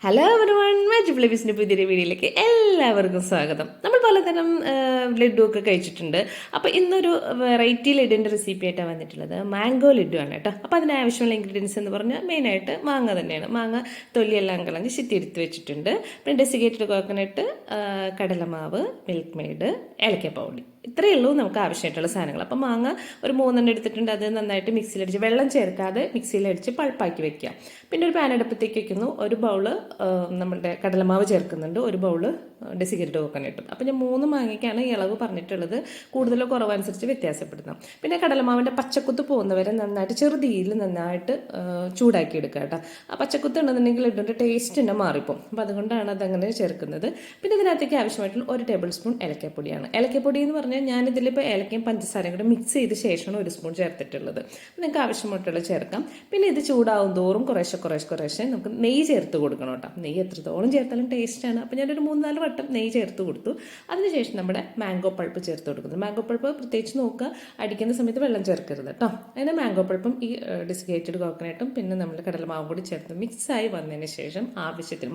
Hello everyone, magic ഫ്ലേവേഴ്സിൻ്റെ പുതിയൊരു വീഡിയോയിലേക്ക് എല്ലാവർക്കും സ്വാഗതം. നമ്മൾ പലതരം ലഡു ഒക്കെ കഴിച്ചിട്ടുണ്ട്. അപ്പോൾ ഇന്നൊരു വെറൈറ്റി ലഡുവിൻ്റെ റെസിപ്പി ആയിട്ടാണ് വന്നിട്ടുള്ളത്. മാംഗോ ലഡു ആണ് കേട്ടോ. അപ്പോൾ അതിനാവശ്യമുള്ള ഇൻഗ്രീഡിയൻസ് എന്ന് പറഞ്ഞാൽ മെയിനായിട്ട് മാങ്ങ തന്നെയാണ്. മാങ്ങ തൊലിയെല്ലാം കളഞ്ഞ് എടുത്ത് വെച്ചിട്ടുണ്ട്. പിന്നെ ഡെസിക്കേറ്റഡ് കോക്കനട്ട്, കടലമാവ്, മിൽക്ക് മെയ്ഡ്, ഏലക്ക പൗഡർ, ഇത്രയേ ഉള്ളൂ നമുക്ക് ആവശ്യമായിട്ടുള്ള സാധനങ്ങൾ. അപ്പോൾ മാങ്ങ ഒരു 3 എടുത്തിട്ടുണ്ട്. അത് നന്നായിട്ട് മിക്സിയിലടിച്ച്, വെള്ളം ചേർക്കാതെ മിക്സിയിലടിച്ച് പൾപ്പാക്കി വെക്കുക. പിന്നെ ഒരു പാൻ അടുപ്പത്തേക്ക് വെക്കുന്നു. ഒരു ബൗള് നമ്മളുടെ കടലമാവ് ചേർക്കുന്നുണ്ട്, ഒരു ബൗള് ഡെസിക്കേറ്റഡ് കോക്കനട്ടും. അപ്പോൾ ഞാൻ 3 മാങ്ങയ്ക്കാണ് ഈ അളവ് പറഞ്ഞിട്ടുള്ളത്. കൂടുതലോ കുറവനുസരിച്ച് വ്യത്യാസപ്പെടുത്താം. പിന്നെ കടലമാവിൻ്റെ പച്ചക്കുത്ത് പോകുന്നവരെ നന്നായിട്ട് ചെറുതീയിൽ നന്നായിട്ട് ചൂടാക്കി എടുക്കുക കേട്ടോ. ആ പച്ചക്കുത്ത് ഉണ്ടെന്നുണ്ടെങ്കിൽ ലഡുവിൻ്റെ ടേസ്റ്റ് തന്നെ മാറിപ്പോകും. അപ്പോൾ അതുകൊണ്ടാണ് അതങ്ങനെ ചേർക്കുന്നത്. പിന്നെ ഇതിനകത്തേക്ക് ആവശ്യമായിട്ടുള്ള 1 ടേബിൾ സ്പൂൺ ഏലക്കപ്പൊടിയാണ്. ഏലക്കപ്പൊടി എന്ന് പറഞ്ഞാൽ ഞാനിതിലിപ്പോൾ ഏലക്കയും പഞ്ചസാരയും കൂടെ മിക്സ് ചെയ്ത ശേഷമാണ് 1 സ്പൂൺ ചേർത്തിട്ടുള്ളത്. നിങ്ങൾക്ക് ആവശ്യമായിട്ടുള്ള ചേർക്കാം. പിന്നെ ഇത് ചൂടാവും തോറും കുറേശ്ശെ നമുക്ക് നെയ്യ് ചേർത്ത് കൊടുക്കണം കേട്ടോ. നെയ്യ് എത്രത്തോളം ചേർത്താലും ടേസ്റ്റാണ്. അപ്പോൾ ഞാനൊരു 3-4 വട്ടം നെയ്യ് ചേർത്ത് കൊടുത്തു. അതിനുശേഷം നമ്മുടെ മാംഗോ പൾപ്പ് ചേർത്ത് കൊടുക്കുന്നു. മാംഗോ പൾപ്പ് പ്രത്യേകിച്ച് നോക്കുക, അടിക്കുന്ന സമയത്ത് വെള്ളം ചേർക്കരുത് കേട്ടോ. അതിന് മാംഗോ പൾപ്പും ഈ ഡെസിക്കേറ്റഡ് കോക്കനട്ടും പിന്നെ നമ്മൾ കടലമാവും കൂടി ചേർത്ത് മിക്സായി വന്നതിന് ശേഷം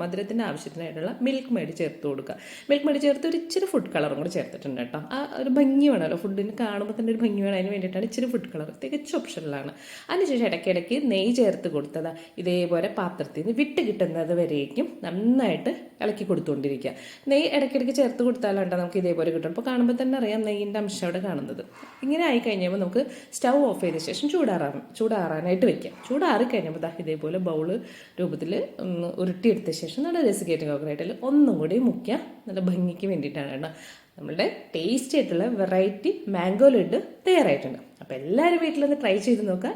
മധുരത്തിൻ്റെ ആവശ്യത്തിനായിട്ടുള്ള മിൽക്ക് മെയ്ഡ് ചേർത്ത് കൊടുക്കുക. മിൽക്ക് മെയ്ഡ് ചേർത്ത് ഒരു ഇച്ചിരി ഫുഡ് കളറും കൂടി ചേർത്തിട്ടുണ്ട് കേട്ടോ. ആ ഒരു ഭംഗി വേണമല്ലോ, ഫുഡിന് കാണുമ്പോൾ തന്നെ ഒരു ഭംഗി വേണം. അതിന് വേണ്ടിയിട്ടാണ് ഇച്ചിരി ഫുഡ് കളർ, തികച്ചും ഓപ്ഷനിലാണ്. അതിനുശേഷം ഇടയ്ക്കിടയ്ക്ക് നെയ്യ് ചേർത്ത് കൊടുത്തത് ഇതേപോലെ പാത്രത്തിൽ നിന്ന് വിട്ട് കിട്ടുന്നത് വരേക്കും നന്നായിട്ട് ഇളക്കി കൊടുത്തുകൊണ്ടിരിക്കുക. നെയ്യ് ഇടയ്ക്കിടയ്ക്ക് ചേർത്ത് കൊടുത്താലുണ്ടോ നമുക്ക് ഇതേപോലെ കിട്ടും. അപ്പോൾ കാണുമ്പോൾ തന്നെ അറിയാം നെയ്യിൻ്റെ അംശം അവിടെ കാണുന്നത്. ഇങ്ങനെ ആയി കഴിഞ്ഞപ്പോൾ നമുക്ക് സ്റ്റൗ ഓഫ് ചെയ്ത ശേഷം ചൂടാറാനായിട്ട് വെക്കാം. ചൂടാറി കഴിഞ്ഞപ്പോൾ ഇതേപോലെ ബൗള് രൂപത്തിൽ ഉരുട്ടിയെടുത്ത ശേഷം നല്ല ഡെസിക്കേറ്റഡ് കോക്കനട്ടിൽ ഒന്നും കൂടി മുക്കുക. നല്ല ഭംഗിക്ക് വേണ്ടിയിട്ടാണ് കേട്ടോ. നമ്മളുടെ ടേസ്റ്റി ആയിട്ടുള്ള വെറൈറ്റി മാംഗോ ലഡു തയ്യാറായിട്ടുണ്ട്. അപ്പോൾ എല്ലാവരും വീട്ടിലൊന്ന് ട്രൈ ചെയ്ത് നോക്കുക.